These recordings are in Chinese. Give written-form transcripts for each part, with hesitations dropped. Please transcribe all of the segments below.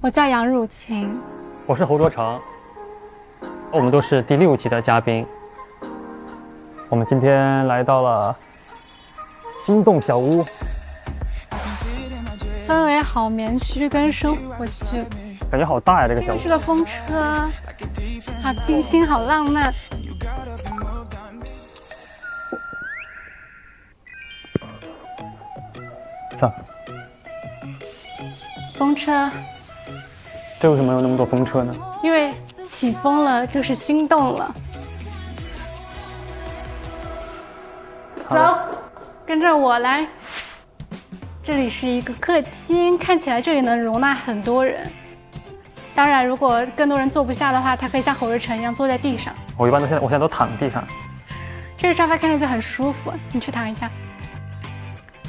我叫杨汝晴，我是侯卓成，我们都是第6期的嘉宾。我们今天来到了心动小屋，氛围好棉絮跟生活区，感觉好大呀！这个小屋是个风车，好清新，好浪漫。操，风车，这为什么有那么多风车呢？因为起风了就是心动了。走，跟着我来。这里是一个客厅，看起来这里能容纳很多人。当然，如果更多人坐不下的话，他可以像侯若成一样坐在地上。我现在都躺地上。这个沙发看上去很舒服，你去躺一下。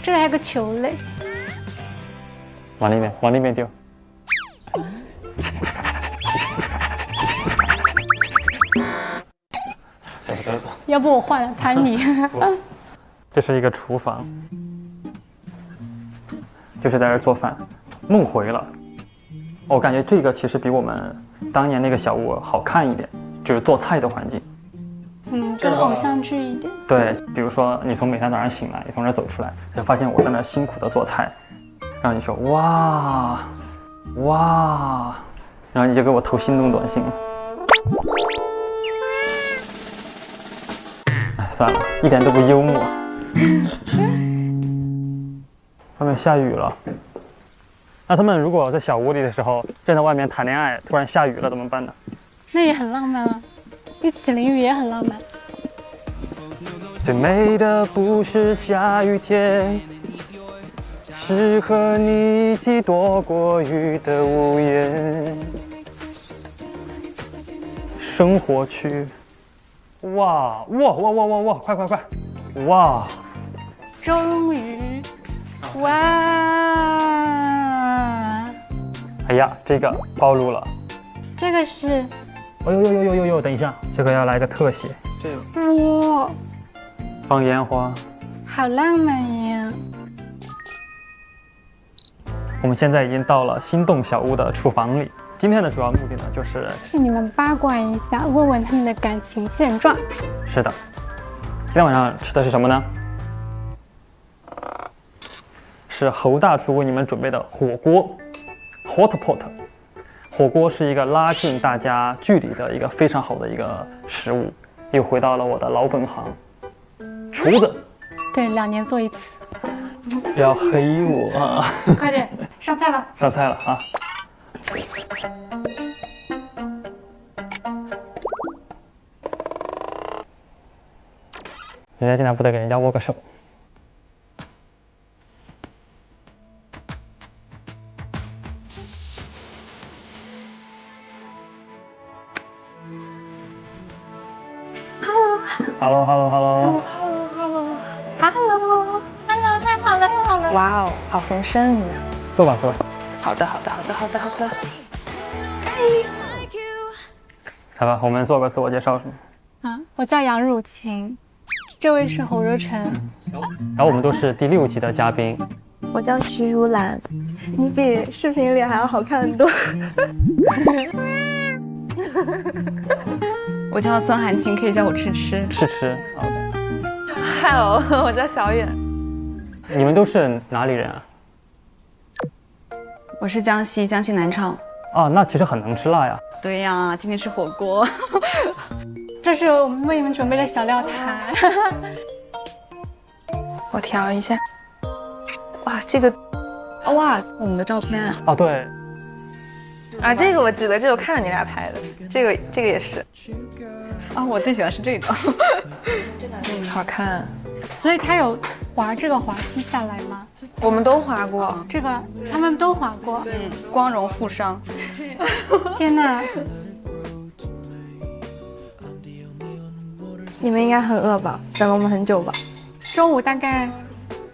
这里还有个球类，往里面丢。走。要不我换了拍你。这是一个厨房，就是在这儿做饭，梦回了。我感觉这个其实比我们当年那个小屋好看一点，就是做菜的环境。更偶像剧一点。对，比如说你从每天早上醒来，你从这儿走出来，就发现我在那儿辛苦的做菜，然后你说哇，然后你就给我投心动短信了。哎，算了，一点都不幽默。外面下雨了，那他们如果在小屋里的时候正在外面谈恋爱，突然下雨了怎么办呢？那也很浪漫啊，一起淋雨也很浪漫。最美的不是下雨天，是和你一起躲过雨的屋檐。生活区，哇，快！哇！终于，哇！哎呀，这个暴露了。这个是，哦呦，等一下，这个要来个特写。这个，哇，放烟花，好浪漫呀！我们现在已经到了心动小屋的厨房里。今天的主要目的呢，就是你们八卦一下，问问他们的感情现状。是的，今天晚上吃的是什么呢？是侯大厨为你们准备的火锅 ，hot pot。火锅是一个拉近大家距离的一个非常好的一个食物。又回到了我的老本行，厨子。对，2年做一次。不要黑我啊！快点，上菜了。上菜了啊！人家进来不得给人家握个手。Hello， 太好了！哇哦，好丰盛呀！坐吧。好的。来吧，我们做个自我介绍是吗？我叫杨汝晴，这位是侯若成。然后我们都是第6期的嘉宾。我叫徐如兰，你比视频里还要好看很多。我叫孙寒晴，可以叫我吃。OK。Hello， 我叫小远。你们都是哪里人啊？我是江西南昌。啊，那其实很能吃辣呀。对呀，今天吃火锅。这是我们为你们准备的小料台。我调一下。哇，这个，哇，我们的照片。哦，对。啊，这个我记得，这个我看着你俩拍的，这个也是。啊，我最喜欢是这种。好看。所以他有滑这个滑梯下来吗？我们都滑过，这个他们都滑过。光荣负伤。天哪！你们应该很饿吧？等了我们很久吧？中午大概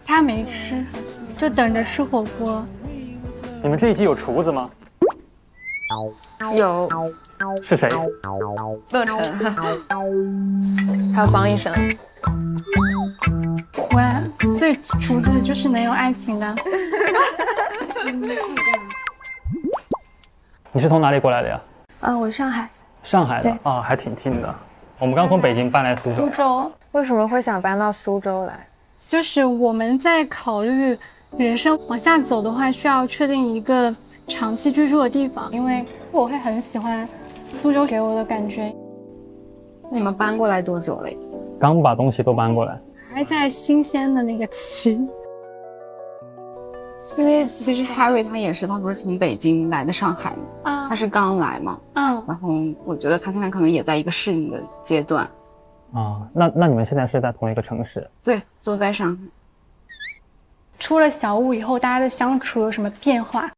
他没吃，就等着吃火锅。你们这一期有厨子吗？有。是谁？乐成。还有方医生。哇，所以厨子就是能有爱情的。你是从哪里过来的呀？我上海。上海的啊，还挺近的。我们刚从北京搬来苏州。苏州为什么会想搬到苏州来？就是我们在考虑人生往下走的话，需要确定一个长期居住的地方，因为我会很喜欢苏州给我的感觉。你们搬过来多久了？刚把东西都搬过来。还在新鲜的那个期。因为其实 Harry 他也是，他不是从北京来的上海吗？他是刚来嘛。然后我觉得他现在可能也在一个适应的阶段。那你们现在是在同一个城市？对，都在上海。出了小屋以后，大家的相处有什么变化？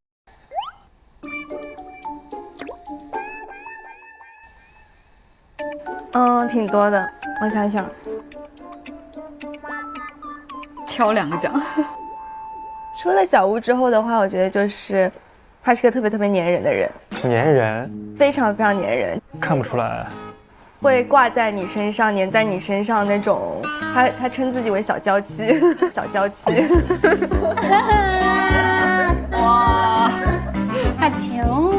挺多的。我想想，挑2个讲。出了小屋之后的话，我觉得就是他是个特别特别粘人的人。粘人？非常非常粘人。看不出来。会挂在你身上，粘在你身上那种。他称自己为小娇妻，小娇妻。哇，好甜哦！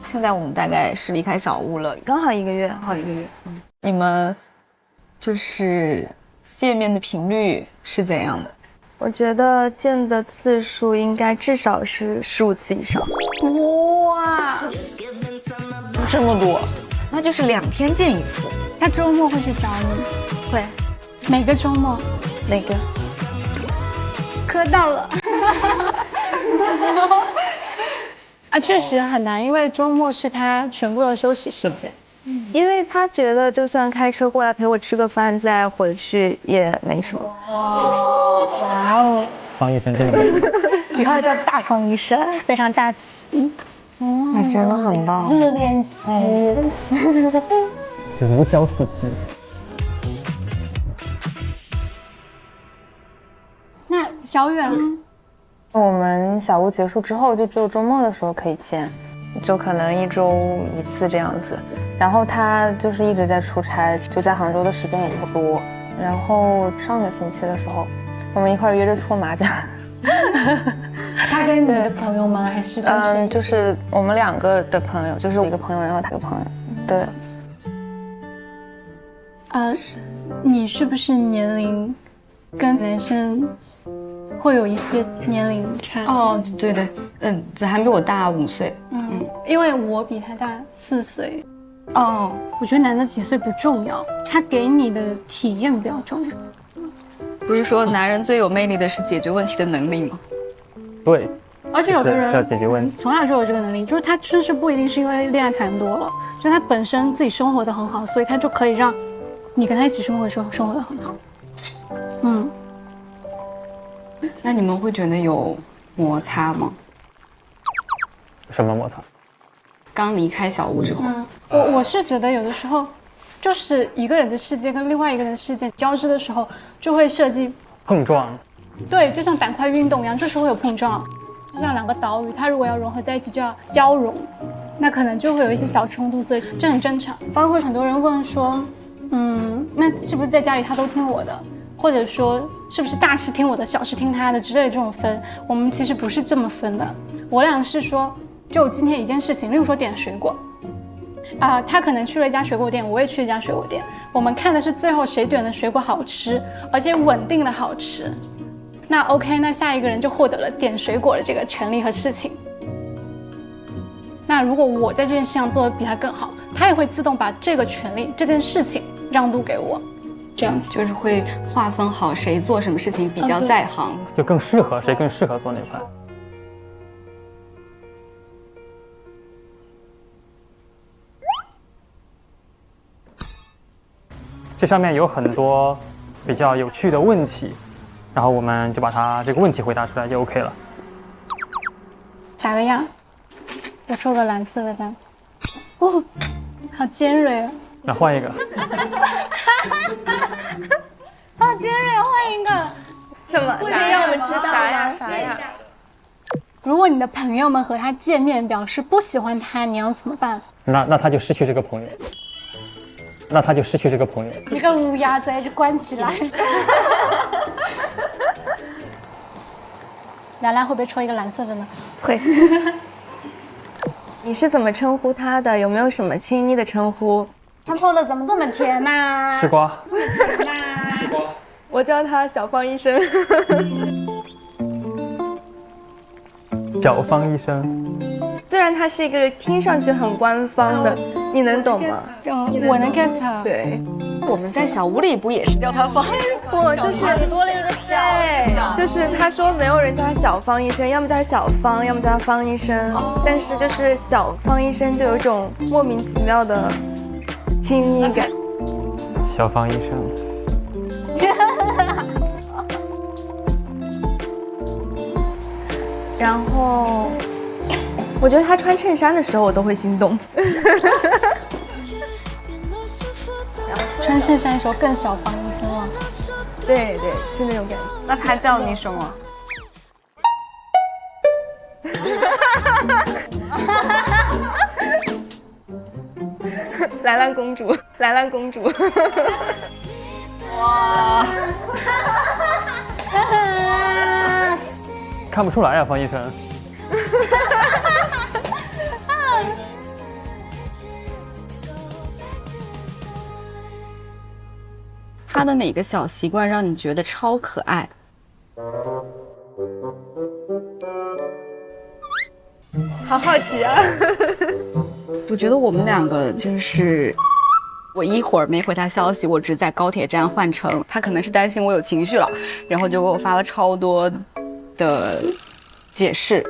现在我们大概是离开小屋了，刚好1个月，好1个月。你们就是见面的频率是怎样的？我觉得见的次数应该至少是15次以上。哇，这么多，那就是2天见1次。他周末会去找你？会。每个周末？哪个？磕到了。确实很难，因为周末是他全部的休息时间。因为他觉得就算开车过来陪我吃个饭再回去也没什么。哇哦！方医生真的以后叫大方医生，非常大气。真的很棒。练习。如胶似漆。那小远呢？我们小屋结束之后，就只有周末的时候可以见，就可能1周1次这样子。然后他就是一直在出差，就在杭州的时间也不多。然后上个星期的时候，我们一块约着搓麻将。他跟你的朋友吗？还是跟谁？就是我们2个的朋友，就是我一个朋友，然后他一个朋友。对。你是不是年龄跟男生会有一些年龄差？对对，子涵比我大5岁。因为我比他大4岁。我觉得男的几岁不重要，他给你的体验比较重要。不是说男人最有魅力的是解决问题的能力吗？对。而且有的人要解决问题，从小就有这个能力，就是他甚至不一定是因为恋爱谈多了，就他本身自己生活的很好，所以他就可以让你跟他一起生活的时候生活的很好。那你们会觉得有摩擦吗？什么摩擦？刚离开小屋之后。我是觉得有的时候，就是一个人的世界跟另外一个人的世界交织的时候，就会涉及碰撞。对，就像板块运动一样，就是会有碰撞。就像2个岛屿，它如果要融合在一起，就要交融，那可能就会有一些小冲突，所以这很正常。包括很多人问说，那是不是在家里他都听我的，或者说是不是大事听我的，小事听他的之类的这种分，我们其实不是这么分的。我俩是说，就今天一件事情，例如说点水果，他可能去了一家水果店，我也去一家水果店，我们看的是最后谁点的水果好吃，而且稳定的好吃。那 OK， 那下一个人就获得了点水果的这个权利和事情。那如果我在这件事上做的比他更好，他也会自动把这个权利、这件事情让渡给我，这样子就是会划分好谁做什么事情比较在行，就更适合谁更适合做那块。这上面有很多比较有趣的问题，然后我们就把它这个问题回答出来就 OK 了。打个样，我抽个蓝色的单。好尖锐啊！那换一个。好尖锐，换一个。什么？可以让我们知道吗？啥呀？如果你的朋友们和他见面表示不喜欢他，你要怎么办？那他就失去这个朋友。一个乌鸦嘴就关起来。凉凉会不会抽一个蓝色的呢？会。你是怎么称呼他的？有没有什么亲昵的称呼？他抽的怎么这么甜呐？吃瓜。吃瓜。我叫他小方医生。小方医生。虽然他是一个听上去很官方的，你能懂吗？我能 get。对，我们在小屋里不也是叫他方？不，就是你多了一个小，就是他说没有人叫他小方医生，要么叫他小方，要么叫他方医生。但是就是小方医生就有一种莫名其妙的亲昵感。小方医生。然后，我觉得他穿衬衫的时候我都会心动。穿衬衫的时候更小方医生了。对对，是那种感觉。那他叫你什么？兰兰公主，兰兰公主。哇！看不出来啊，方医生。他的哪个小习惯让你觉得超可爱？好好奇啊！我觉得我们两个就是，我一会儿没回他消息，我只在高铁站换乘，他可能是担心我有情绪了，然后就给我发了超多的解释。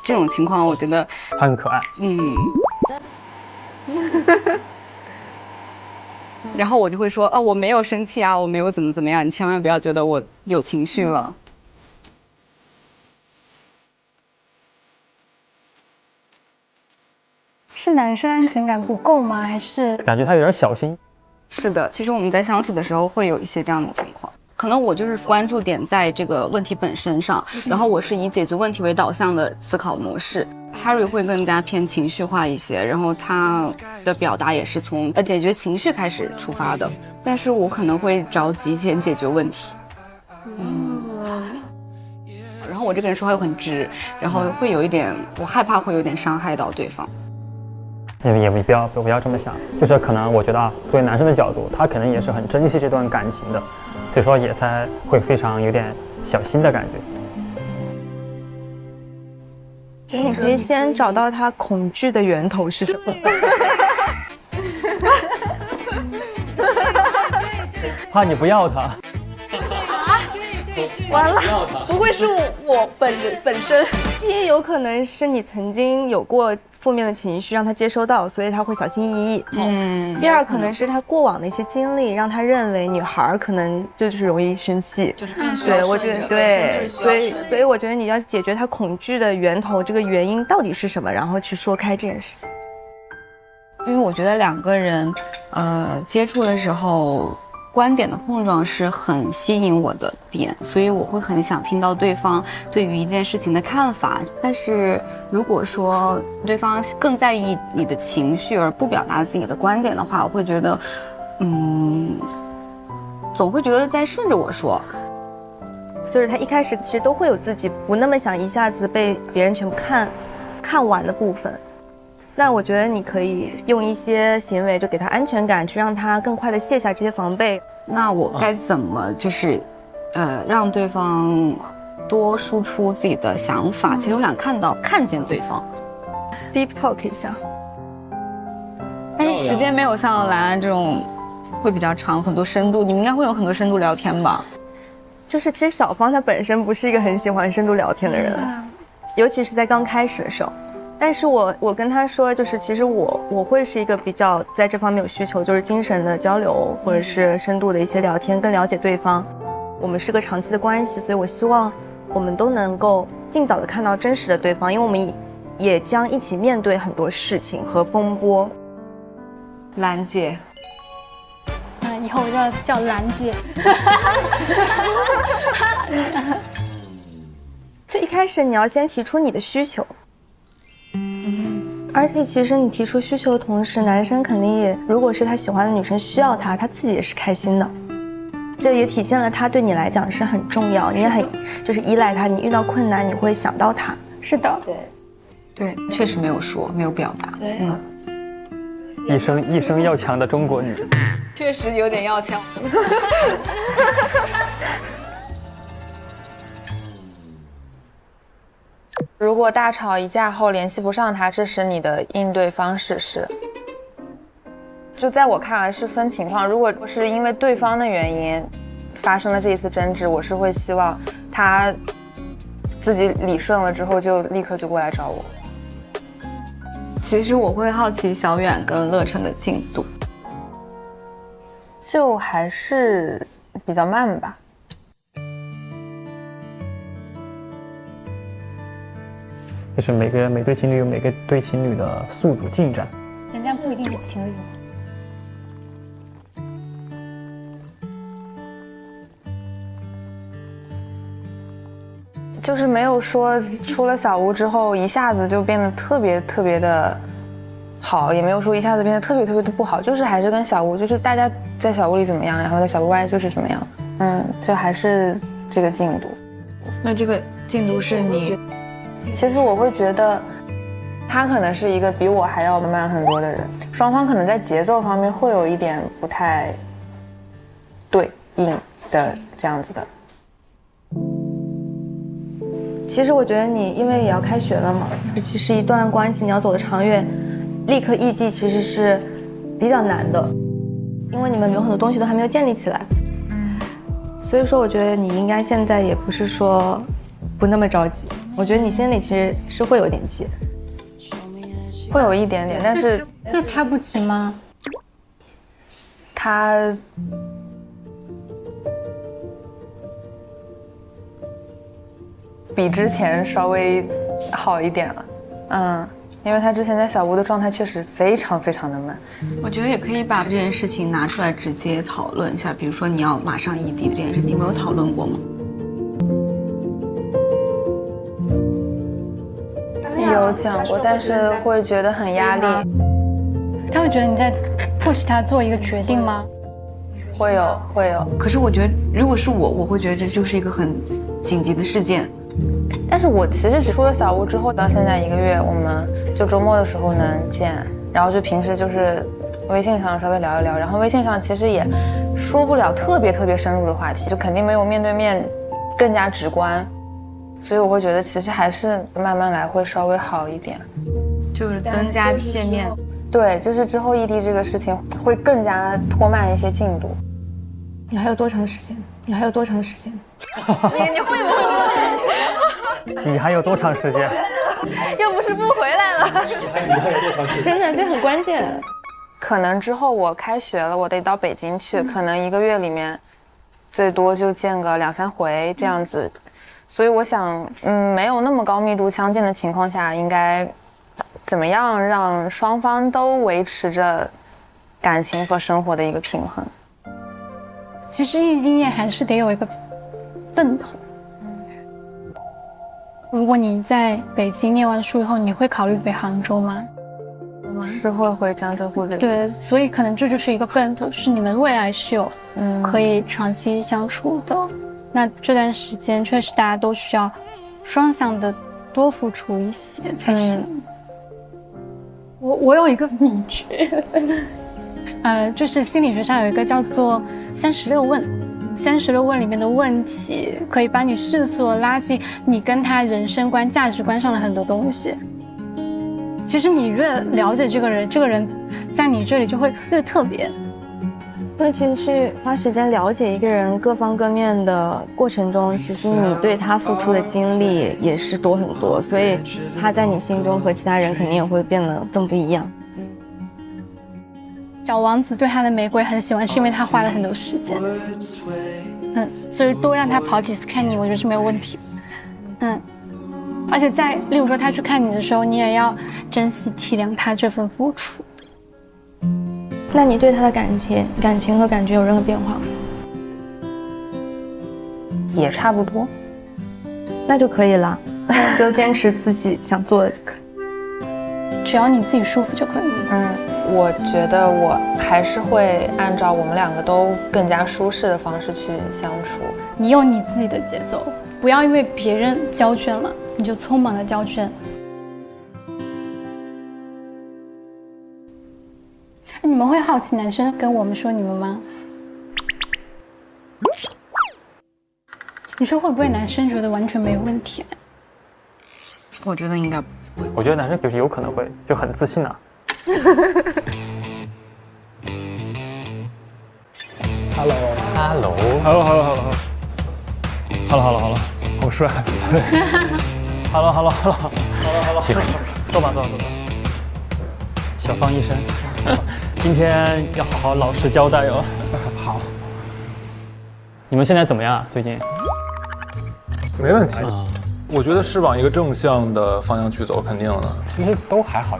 这种情况我觉得他很可爱。然后我就会说，哦，我没有生气啊，我没有怎么样，你千万不要觉得我有情绪了。是男生安全感不够吗？还是感觉他有点小心？是的，其实我们在相处的时候会有一些这样的情况。可能我就是关注点在这个问题本身上，然后我是以解决问题为导向的思考模式。Harry 会更加偏情绪化一些，然后他的表达也是从解决情绪开始出发的，但是我可能会着急先解决问题。然后我这个人说话又很直，然后会有一点，我害怕会有点伤害到对方。也不要这么想，就是可能我觉得啊，作为男生的角度，他可能也是很珍惜这段感情的，所以说也才会非常有点小心的感觉。所以你可以先找到他恐惧的源头是什么。怕你不要他。完了，不会是我本身？也有可能是你曾经有过负面的情绪，让他接收到，所以他会小心翼翼。第二可能是他过往的一些经历，让他认为女孩可能就是容易生气，对，我觉得对，所以我觉得你要解决他恐惧的源头，这个原因到底是什么，然后去说开这件事情。因为我觉得两个人，接触的时候。观点的碰撞是很吸引我的点，所以我会很想听到对方对于一件事情的看法。但是如果说对方更在意你的情绪而不表达自己的观点的话，我会觉得，总会觉得在顺着我说。就是他一开始其实都会有自己不那么想一下子被别人全部看完的部分。那我觉得你可以用一些行为，就给他安全感，去让他更快的卸下这些防备。那我该怎么就是，让对方多输出自己的想法？其实我想看见对方 ，deep talk 一下。但是时间没有像兰兰这种会比较长，很多深度。你们应该会有很多深度聊天吧？就是其实小芳她本身不是一个很喜欢深度聊天的人，尤其是在刚开始的时候。但是我跟他说，就是其实我会是一个比较在这方面有需求，就是精神的交流或者是深度的一些聊天，更了解对方。我们是个长期的关系，所以我希望我们都能够尽早的看到真实的对方，因为我们也将一起面对很多事情和风波。兰姐，以后我就要叫兰姐。就一开始你要先提出你的需求。而且其实你提出需求的同时，男生肯定也，如果是他喜欢的女生需要他，他自己也是开心的。这也体现了他对你来讲是很重要，你也很就是依赖他，你遇到困难你会想到他。是的，对，确实没有说，没有表达。一生要强的中国女，确实有点要强。如果大吵一架后联系不上他，这时你的应对方式是？就在我看来是分情况，如果是因为对方的原因发生了这一次争执，我是会希望他自己理顺了之后就立刻就过来找我。其实我会好奇小远跟乐成的进度，就还是比较慢吧。就是每对情侣有每个对情侣的速度进展。人家不一定是情侣。就是没有说出了小屋之后一下子就变得特别的好，也没有说一下子变得特别的不好，就是还是跟小屋，就是大家在小屋里怎么样，然后在小屋外就是怎么样，就还是这个进度。那这个进度是你？其实我会觉得他可能是一个比我还要慢很多的人，双方可能在节奏方面会有一点不太对应的这样子的。其实我觉得你因为也要开学了嘛，其实一段关系你要走得长远，立刻异地其实是比较难的，因为你们有很多东西都还没有建立起来。所以说我觉得你应该现在也不是说不那么着急，我觉得你心里其实是会有点急，会有一点点，但是那他不急吗？他比之前稍微好一点了，因为他之前在小屋的状态确实非常的慢。我觉得也可以把这件事情拿出来直接讨论一下，比如说你要马上异地的这件事情，你们有讨论过吗？有讲过，但是会觉得很压力。他会觉得你在 push 他做一个决定吗？会有。可是我觉得如果是我会觉得这就是一个很紧急的事件。但是我其实出了小屋之后到现在1个月，我们就周末的时候能见，然后就平时就是微信上稍微聊一聊，然后微信上其实也说不了特别深入的话题，就肯定没有面对面更加直观，所以我会觉得其实还是慢慢来会稍微好一点，就是增加见面。对，就是之后异地这个事情会更加拖慢一些进度。你还有多长时间？你会不会？你还有多长时间？又不是不回来了。你还有多长时间？真的，这很关键。可能之后我开学了，我得到北京去，可能1个月里面最多就见个2、3回这样子。所以我想，没有那么高密度相见的情况下，应该怎么样让双方都维持着感情和生活的一个平衡？其实异地恋还是得有一个奔头。如果你在北京念完书以后，你会考虑回杭州吗？是会回江浙沪的。对，所以可能这就是一个奔头，是你们未来是有可以长期相处的。那这段时间确实大家都需要双向的多付出一些才是。我有一个秘诀，就是心理学上有一个叫做36问。36问里面的问题可以帮你迅速的拉近你跟他人生观、价值观上的很多东西。其实你越了解这个人，这个人在你这里就会越特别。因为其实去花时间了解一个人各方各面的过程中，其实你对他付出的精力也是多很多，所以他在你心中和其他人肯定也会变得更不一样。小王子对他的玫瑰很喜欢，是因为他花了很多时间。所以多让他跑几次看你，我觉得是没有问题。而且在例如说他去看你的时候，你也要珍惜体谅他这份付出。那你对他的感情和感觉有任何变化吗？也差不多，那就可以了，就坚持自己想做的就可以，只要你自己舒服就可以。我觉得我还是会按照我们两个都更加舒适的方式去相处。你有你自己的节奏，不要因为别人交圈了，你就匆忙的交圈。你们会好奇男生跟我们说你们吗？你说会不会男生觉得完全没有问题？我觉得应该不会。我觉得男生比如有可能会就很自信啊。Hello，好帅。Hello，行，坐吧。小方医生，今天要好好老实交代哦。好，你们现在怎么样啊？最近？没问题。我觉得是往一个正向的方向去走，肯定的。其实都还好，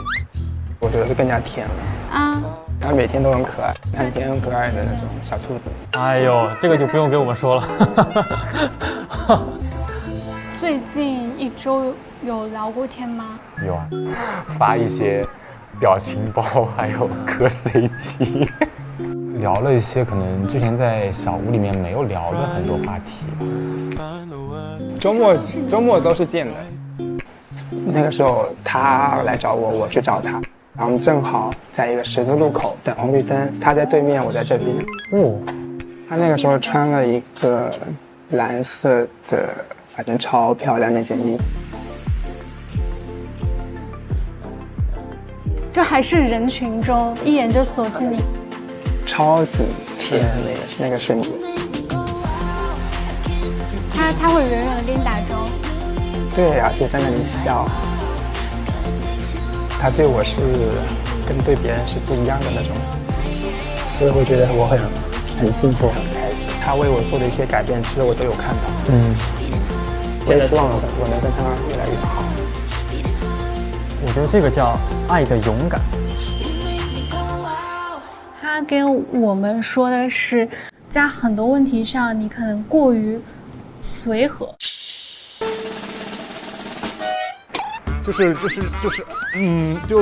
我觉得是更加甜了啊，然后每天都很可爱，很甜很可爱的那种小兔子。哎呦，这个就不用跟我们说了。最近1周有聊过天吗？有啊，发一些表情包，还有磕 CP， 聊了一些可能之前在小屋里面没有聊的很多话题。周末都是见的。那个时候他来找我，我去找他，然后我们正好在一个十字路口等红绿灯，他在对面，我在这边。哦，他那个时候穿了一个蓝色的，反正超漂亮那件衣服。就还是人群中一眼就锁住你，超级甜那个瞬间。他会远远的跟你打招呼，对，而且在那里笑。他对我是跟对别人是不一样的那种，所以我觉得我很幸福很开心。他为我做的一些改变，其实我都有看到。我也希望我能跟他越来越好。我觉得这个叫爱的勇敢。他跟我们说的是，在很多问题上你可能过于随和。就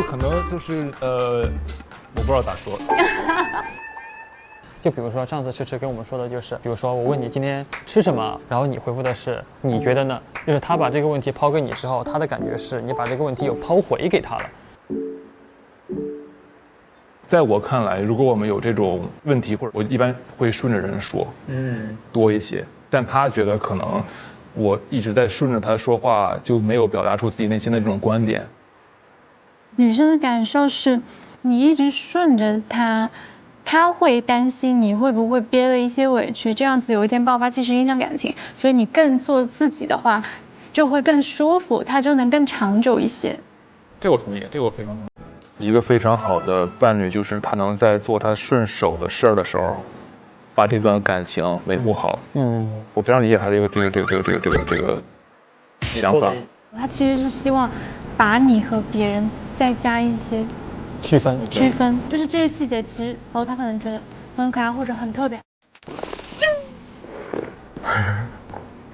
可能我不知道咋说。就比如说上次迟迟跟我们说的就是，比如说我问你今天吃什么，然后你回复的是你觉得呢？就是他把这个问题抛给你之后，他的感觉是你把这个问题又抛回给他了。在我看来，如果我们有这种问题，或者我一般会顺着人说，多一些。但他觉得可能我一直在顺着他说话，就没有表达出自己内心的这种观点。女生的感受是，你一直顺着他，他会担心你会不会憋了一些委屈，这样子有一天爆发，其实影响感情。所以你更做自己的话，就会更舒服，他就能更长久一些。这我同意，这我非常同意。一个非常好的伴侣，就是他能在做他顺手的事儿的时候，把这段感情维护好。我非常理解他这个想法。他其实是希望把你和别人再加一些区分，就是这些细节，其实他可能觉得很可爱或者很特别。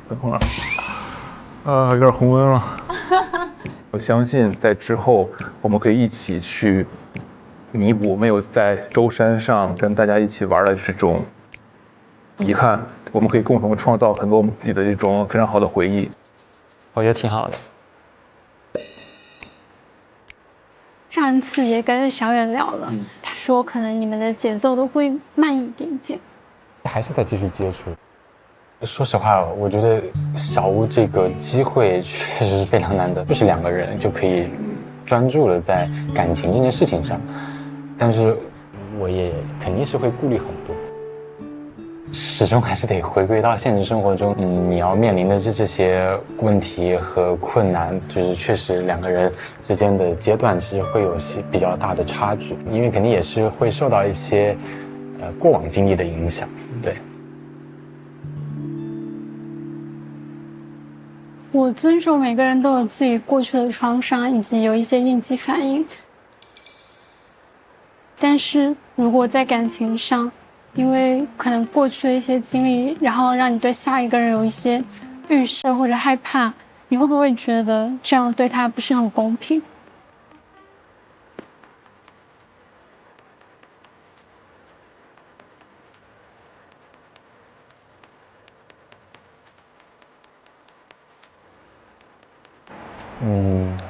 等会儿，有点红温了。我相信在之后，我们可以一起去弥补没有在舟山上跟大家一起玩的这种遗憾。我们可以共同创造很多我们自己的这种非常好的回忆。我觉得挺好的。上一次也跟小远聊了，他说可能你们的节奏都会慢一点点，还是在继续接触。说实话，我觉得小屋这个机会确实是非常难得，就是2个人就可以专注的在感情这件事情上，但是我也肯定是会顾虑很多，始终还是得回归到现实生活中，你要面临的这些问题和困难，就是确实2个人之间的阶段其实会有些比较大的差距，因为肯定也是会受到一些过往经历的影响，对。我尊重每个人都有自己过去的创伤，以及有一些应激反应。但是如果在感情上，因为可能过去的一些经历，然后让你对下一个人有一些预设或者害怕，你会不会觉得这样对他不是很公平？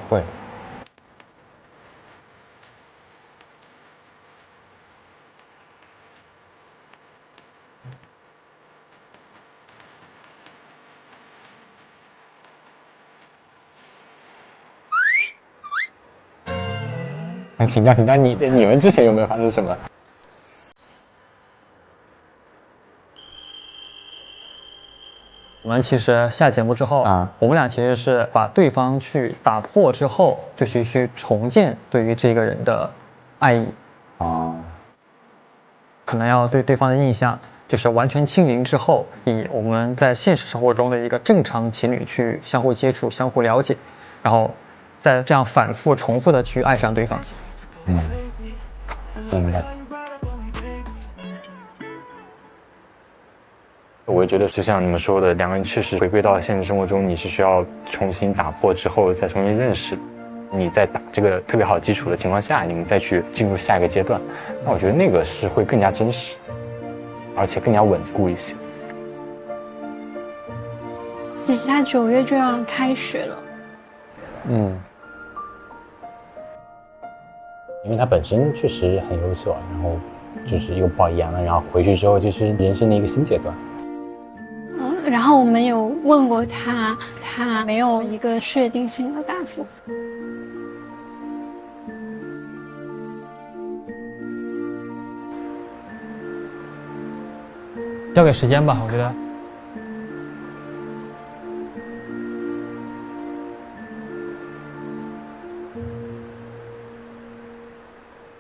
会。请教，你们之前有没有发生什么？我们其实下节目之后我们俩其实是把对方去打破之后，就去重建对于这个人的爱意可能要对对方的印象就是完全清零之后，以我们在现实生活中的一个正常情侣去相互接触、相互了解，然后再这样反复重复的去爱上对方。明白。我觉得就像你们说的，两个人确实回归到现实生活中，你是需要重新打破之后再重新认识。你在打这个特别好基础的情况下，你们再去进入下一个阶段，那我觉得那个是会更加真实，而且更加稳固一些。其实他9月就要开学了。因为他本身确实很优秀，然后就是又保研了，然后回去之后就是人生的一个新阶段。然后我们有问过他，他没有一个确定性的答复。交给时间吧，我觉得